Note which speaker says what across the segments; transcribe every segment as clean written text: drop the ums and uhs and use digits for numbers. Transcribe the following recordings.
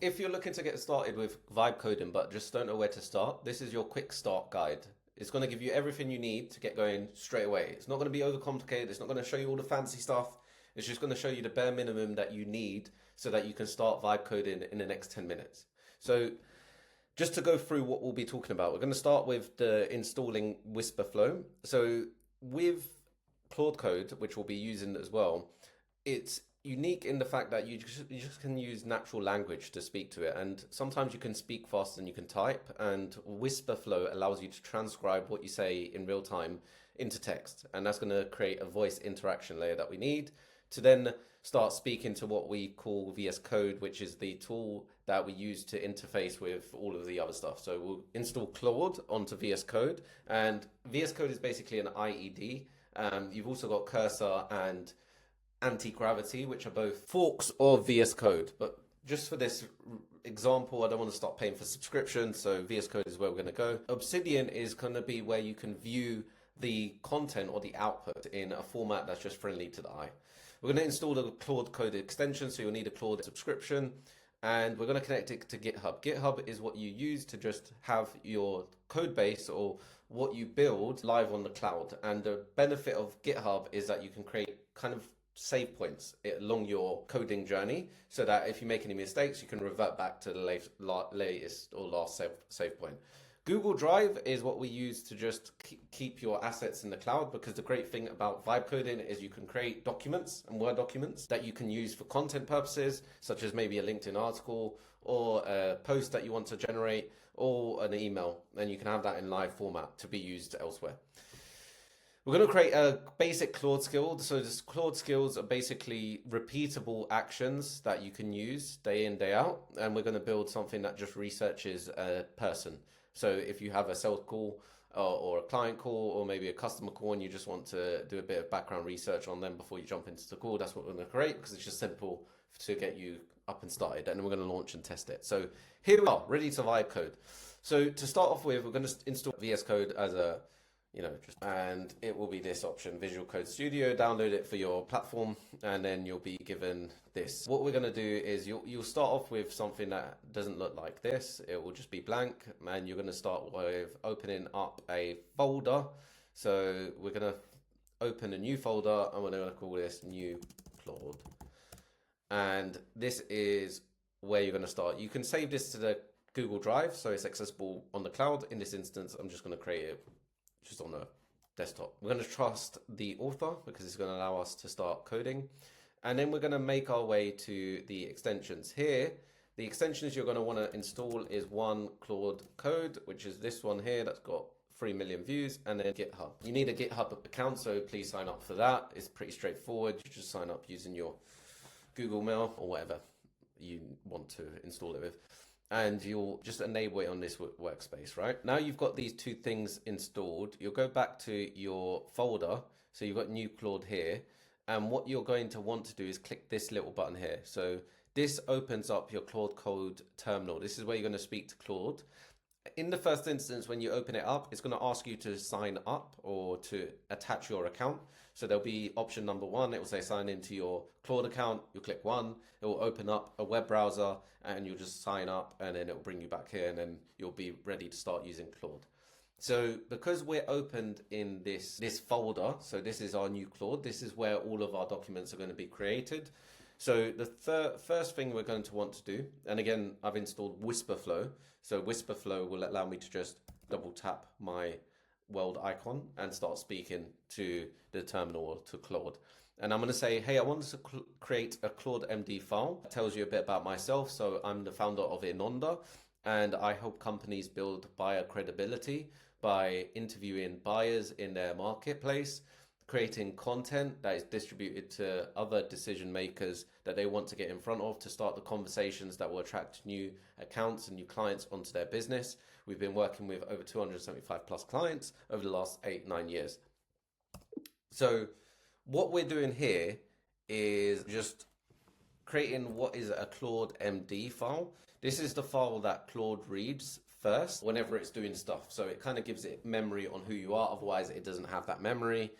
Speaker 1: if you're looking to get started with vibe coding but just don't know where to start, this is your quick start guide. It's going to give you everything you need to get going straight away. It's not going to be overcomplicated. It's not going to show you all the fancy stuff. It's just going to show you the bare minimum that you need so that you can start vibe coding in the next 10 minutes. So just to go through what we'll be talking about, we're going to start with the installing WhisperFlow. So with Claude Code, which we'll be using as well, it's unique in the fact that you just can use natural language to speak to it, and sometimes you can speak faster than you can type, and WhisperFlow allows you to transcribe what you say in real time into text, and that's going to create a voice interaction layer that we need to then start speaking to what we call VS Code, which is the tool that we use to interface with all of the other stuff. So we'll install Claude onto VS Code, and VS Code is basically an IED. You've also got Cursor and Anti-Gravity, which are both forks of VS Code. But just for this example, I don't want to start paying for subscription, so VS Code is where we're going to go. Obsidian is going to be where you can view the content or the output in a format that's just friendly to the eye. We're going to install the Claude Code extension, so you'll need a Claude subscription, and we're going to connect it to GitHub. GitHub is what you use to just have your code base or what you build live on the cloud. And the benefit of GitHub is that you can create kind of save points along your coding journey, so that if you make any mistakes, you can revert back to the latest or last save point. Google Drive is what we use to just keep your assets in the cloud, because the great thing about vibe coding is you can create documents and Word documents that you can use for content purposes, such as maybe a LinkedIn article or a post that you want to generate or an email, and you can have that in live format to be used elsewhere. We're going to create a basic Claude skill. So this Claude skills are basically repeatable actions that you can use day in, day out. And we're going to build something that just researches a person. So if you have a sales call or a client call or maybe a customer call and you just want to do a bit of background research on them before you jump into the call, that's what we're going to create, because it's just simple to get you up and started. And then we're going to launch and test it. So here we are, ready to vibe code. So to start off with, we're going to install VS Code as a and it will be this option, Visual Code Studio. Download it for your platform, and then you'll be given this. What we're going to do is you'll start off with something that doesn't look like this. It will just be blank, and you're going to start with opening up a folder. So we're going to open a new folder, and we're going to call this New Claude. And this is where you're going to start. You can save this to the Google Drive, so it's accessible on the cloud. In this instance, I'm just going to create it just on the desktop. We're going to trust the author because it's going to allow us to start coding. And then we're going to make our way to the extensions. Here, the extensions you're going to want to install is one Claude Code, which is this one here that's got 3 million views, and then GitHub. You need a GitHub account, so please sign up for that. It's pretty straightforward. You just sign up using your Google Mail or whatever you want to install it with, and you'll just enable it on this workspace, right? Now you've got these two things installed, you'll go back to your folder. So you've got new Claude here. And what you're going to want to do is click this little button here. So this opens up your Claude Code terminal. This is where you're going to speak to Claude. In the first instance, when you open it up, it's going to ask you to sign up or to attach your account. So there'll be option number 1. It will say sign into your Claude account. You'll click 1. It will open up a web browser and you'll just sign up, and then it will bring you back here, and then you'll be ready to start using Claude. So because we're opened in this folder, so this is our new Claude, this is where all of our documents are going to be created. So the first thing we're going to want to do, and again, I've installed WhisperFlow. So WhisperFlow will allow me to just double tap my world icon and start speaking to the terminal or to Claude. And I'm going to say, hey, I want to create a Claude.md file. It tells you a bit about myself. So I'm the founder of Inonda, and I help companies build buyer credibility by interviewing buyers in their marketplace, creating content that is distributed to other decision makers that they want to get in front of to start the conversations that will attract new accounts and new clients onto their business. We've been working with over 275 plus clients over the last 8-9 years. So what we're doing here is just creating what is a Claude.md file. This is the file that Claude reads first whenever it's doing stuff. So it kind of gives it memory on who you are. Otherwise, it doesn't have that memory.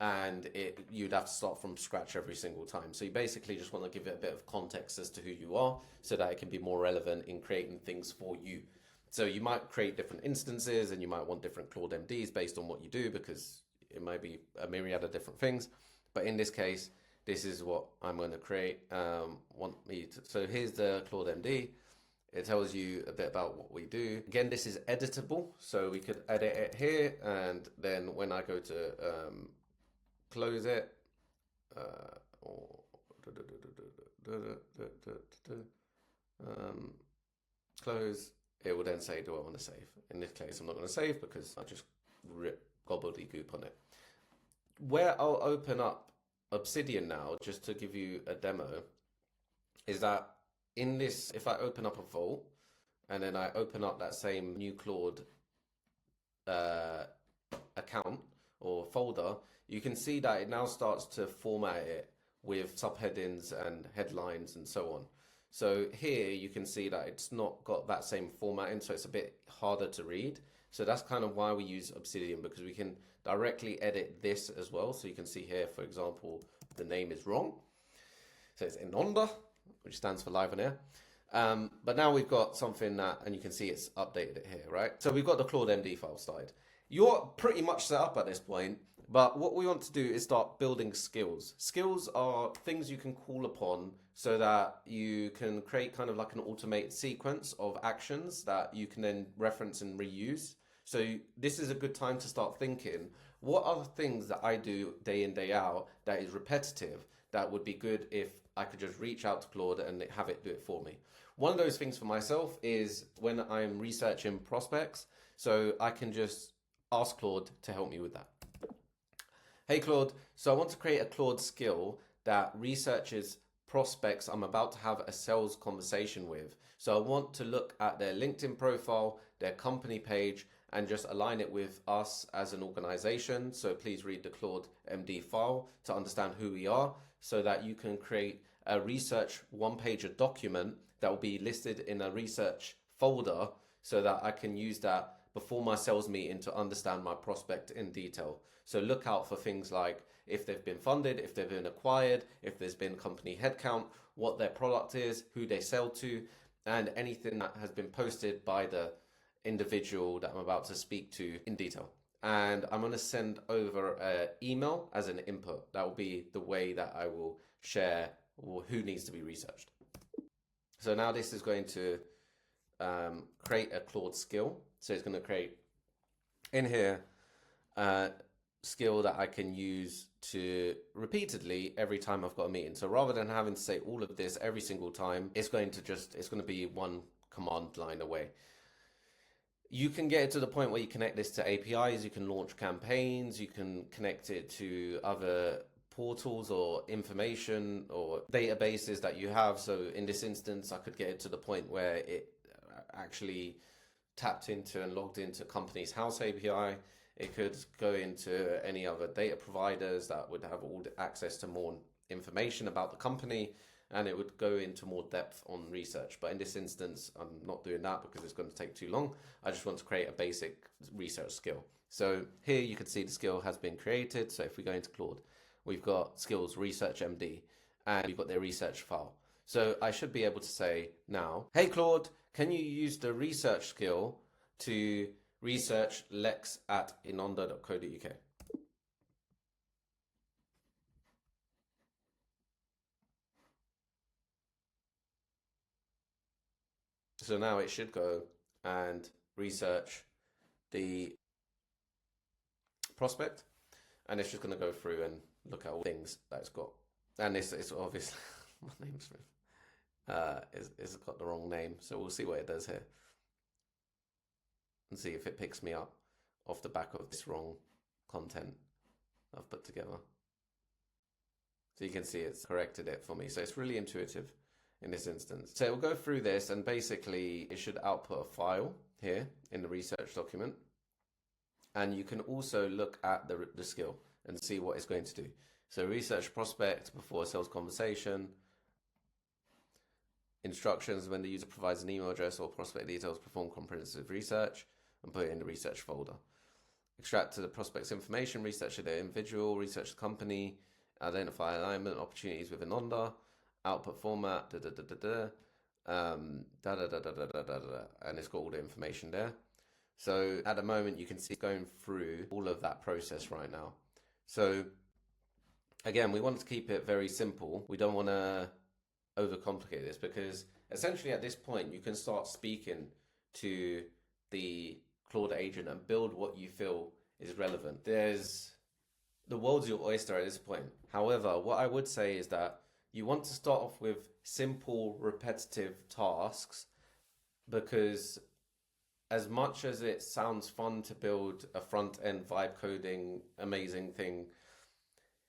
Speaker 1: and you'd have to start from scratch every single time. So you basically just want to give it a bit of context as to who you are so that it can be more relevant in creating things for you. So you might create different instances and you might want different Claude.mds based on what you do, because it might be a myriad of different things. But in this case, this is what I'm going to create. So here's the Claude.md. It tells you a bit about what we do. Again, this is editable, so we could edit it here, and then when I go to close it, close, it will then say, do I want to save? In this case, I'm not going to save because I just rip gobbledygook on it. Where I'll open up Obsidian now, just to give you a demo, is that in this, if I open up a vault and then I open up that same new Claude account or folder, you can see that it now starts to format it with subheadings and headlines and so on. So here you can see that it's not got that same formatting, so it's a bit harder to read. So that's kind of why we use Obsidian, because we can directly edit this as well. So you can see here, for example, the name is wrong. So it's Inonda, which stands for live on air. But now we've got something that, and you can see it's updated it here, right? So we've got the Claude.md file started. You're pretty much set up at this point, but what we want to do is start building skills. Skills are things you can call upon so that you can create kind of like an automated sequence of actions that you can then reference and reuse. So this is a good time to start thinking, what are the things that I do day in, day out that is repetitive, that would be good if I could just reach out to Claude and have it do it for me. One of those things for myself is when I'm researching prospects, so I can just ask Claude to help me with that. Hey Claude, so I want to create a Claude skill that researches prospects I'm about to have a sales conversation with. So I want to look at their LinkedIn profile, their company page, and just align it with us as an organization. So please read the Claude.md file to understand who we are, so that you can create a research one-pager document that will be listed in a research folder, so that I can use that before my sales meeting to understand my prospect in detail. So look out for things like if they've been funded, if they've been acquired, if there's been company headcount, what their product is, who they sell to, and anything that has been posted by the individual that I'm about to speak to in detail. And I'm going to send over an email as an input. That will be the way that I will share who needs to be researched. So now this is going to create a Claude skill. So it's going to create in here a skill that I can use to repeatedly every time I've got a meeting. So rather than having to say all of this every single time, it's going to be one command line away. You can get it to the point where you connect this to APIs, you can launch campaigns, you can connect it to other portals or information or databases that you have. So in this instance, I could get it to the point where it actually tapped into and logged into Companies House API. It could go into any other data providers that would have all the access to more information about the company, and it would go into more depth on research. But in this instance, I'm not doing that because it's going to take too long. I just want to create a basic research skill. So here you can see the skill has been created. So if we go into Claude, we've got skills research MD, and we've got their research file. So I should be able to say now, hey Claude, can you use the research skill to research Lex at inonda.co.uk? So now it should go and research the prospect, and it's just going to go through and look at all things that it's got. And it's obviously, my name's it's got the wrong name, so we'll see what it does here and see if it picks me up off the back of this wrong content I've put together. So you can see it's corrected it for me. So it's really intuitive in this instance. So it will go through this, and basically it should output a file here in the research document. And you can also look at the skill and see what it's going to do. So research prospect before a sales conversation, instructions when the user provides an email address or prospect details, perform comprehensive research and put it in the research folder. extract to the prospect's information, research their individual, research the company, identify alignment opportunities with Ananda, output format, and it's got all the information there. So at the moment, you can see it's going through all of that process right now. So again, we want to keep it very simple. We don't want to overcomplicate this, because essentially at this point, you can start speaking to the Claude agent and build what you feel is relevant. The world's your oyster at this point. However, what I would say is that you want to start off with simple, repetitive tasks, because as much as it sounds fun to build a front-end vibe coding amazing thing,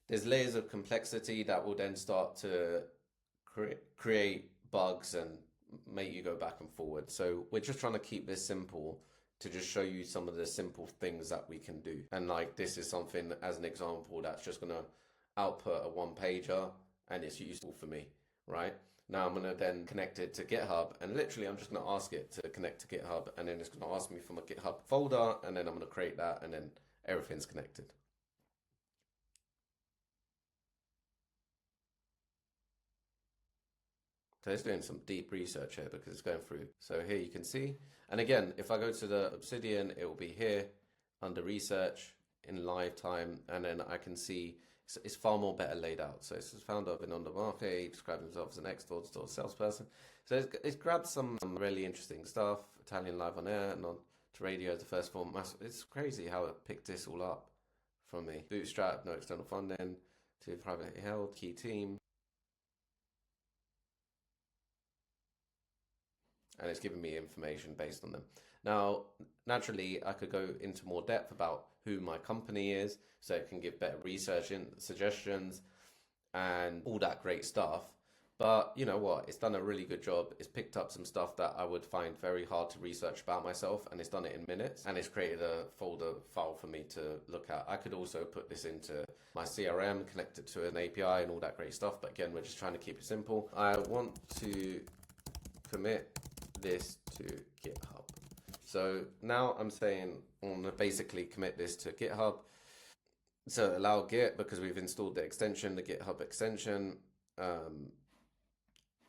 Speaker 1: there's layers of complexity that will then start to create bugs and make you go back and forward. So we're just trying to keep this simple to just show you some of the simple things that we can do. And like, this is something as an example that's just going to output a one-pager, and it's useful for me, right? Now I'm going to then connect it to GitHub, and literally I'm just going to ask it to connect to GitHub, and then it's going to ask me for my GitHub folder, and then I'm going to create that, and then everything's connected. So it's doing some deep research here because it's going through. So here you can see, and again, if I go to the Obsidian, it will be here under research in live time, and then I can see it's far more better laid out. So it's founder of on the market, he described himself as an ex-door-to-door salesperson. So it's grabbed some really interesting stuff. Italian live on air and on to radio as the first form. It's crazy how it picked this all up from me. Bootstrap, no external funding, to privately held, key team. And it's giving me information based on them. Now, naturally, I could go into more depth about who my company is, so it can give better research and suggestions and all that great stuff. But you know what? It's done a really good job. It's picked up some stuff that I would find very hard to research about myself, and it's done it in minutes. And it's created a folder file for me to look at. I could also put this into my CRM, connect it to an API and all that great stuff. But again, we're just trying to keep it simple. I want to commit this to GitHub. So now I'm saying I want to basically commit this to GitHub. So allow Git, because we've installed the extension, the GitHub extension.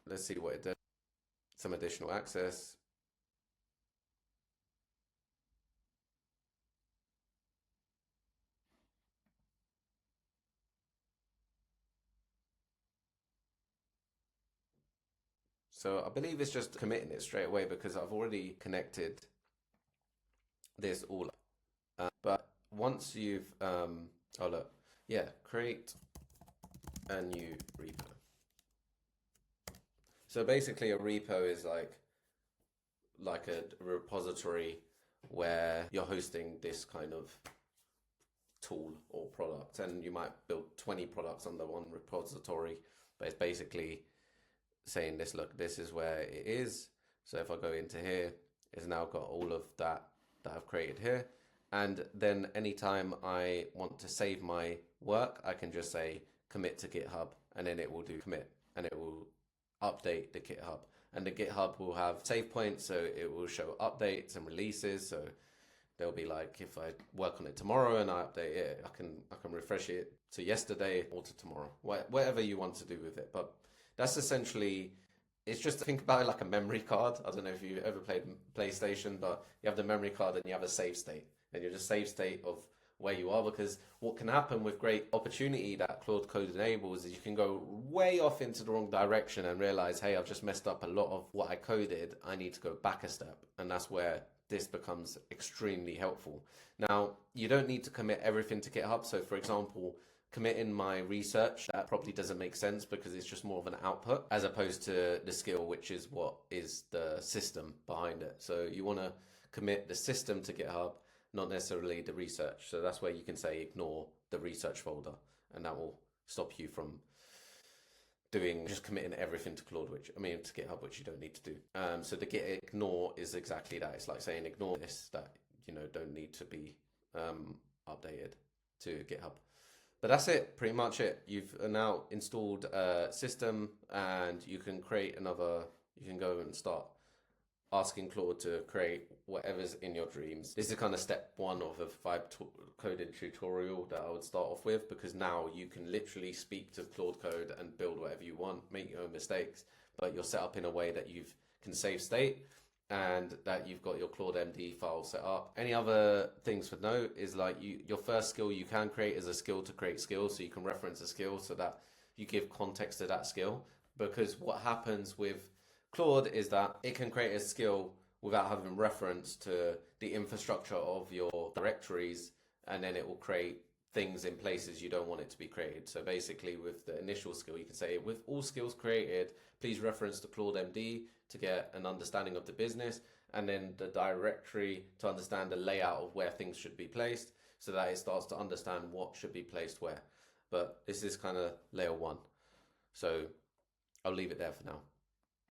Speaker 1: Let's see what it does. Some additional access. So I believe it's just committing it straight away because I've already connected this all up. But once you've, oh look, yeah, create a new repo. So basically a repo is like a repository where you're hosting this kind of tool or product, and you might build 20 products under one repository, but it's basically saying this, look, this is where it is. So if I go into here, it's now got all of that I've created here. And then anytime I want to save my work, I can just say commit to GitHub, and then it will do commit, and it will update the GitHub. And the GitHub will have save points, so it will show updates and releases. So there'll be like, if I work on it tomorrow and I update it, I can refresh it to yesterday or to tomorrow, whatever you want to do with it. But that's essentially, it's just, think about it like a memory card. I don't know if you've ever played PlayStation, but you have the memory card and you have a save state, and you're just save state of where you are. Because what can happen with great opportunity that Claude Code enables is you can go way off into the wrong direction and realize, hey, I've just messed up a lot of what I coded. I need to go back a step. And that's where this becomes extremely helpful. Now, you don't need to commit everything to GitHub. So for example, committing my research, that probably doesn't make sense because it's just more of an output as opposed to the skill, which is what is the system behind it. So you want to commit the system to GitHub, not necessarily the research. So that's where you can say ignore the research folder, and that will stop you from just committing everything to Claude, to GitHub, which you don't need to do. So the git ignore is exactly that. It's like saying ignore this that don't need to be updated to GitHub. But that's it, pretty much it. You've now installed a system, and you can create another. You can go and start asking Claude to create whatever's in your dreams. This is kind of step one of a vibe coding tutorial that I would start off with, because now you can literally speak to Claude Code and build whatever you want, make your own mistakes, but you're set up in a way that you can save state and that you've got your Claude.md file set up. Any other things to note is like your first skill you can create is a skill to create skills, so you can reference a skill so that you give context to that skill. Because what happens with Claude is that it can create a skill without having reference to the infrastructure of your directories, and then it will create things in places you don't want it to be created. So basically with the initial skill, you can say, with all skills created, please reference to Claude.md to get an understanding of the business, and then the directory to understand the layout of where things should be placed, so that it starts to understand what should be placed where. But this is kind of layer one. So I'll leave it there for now.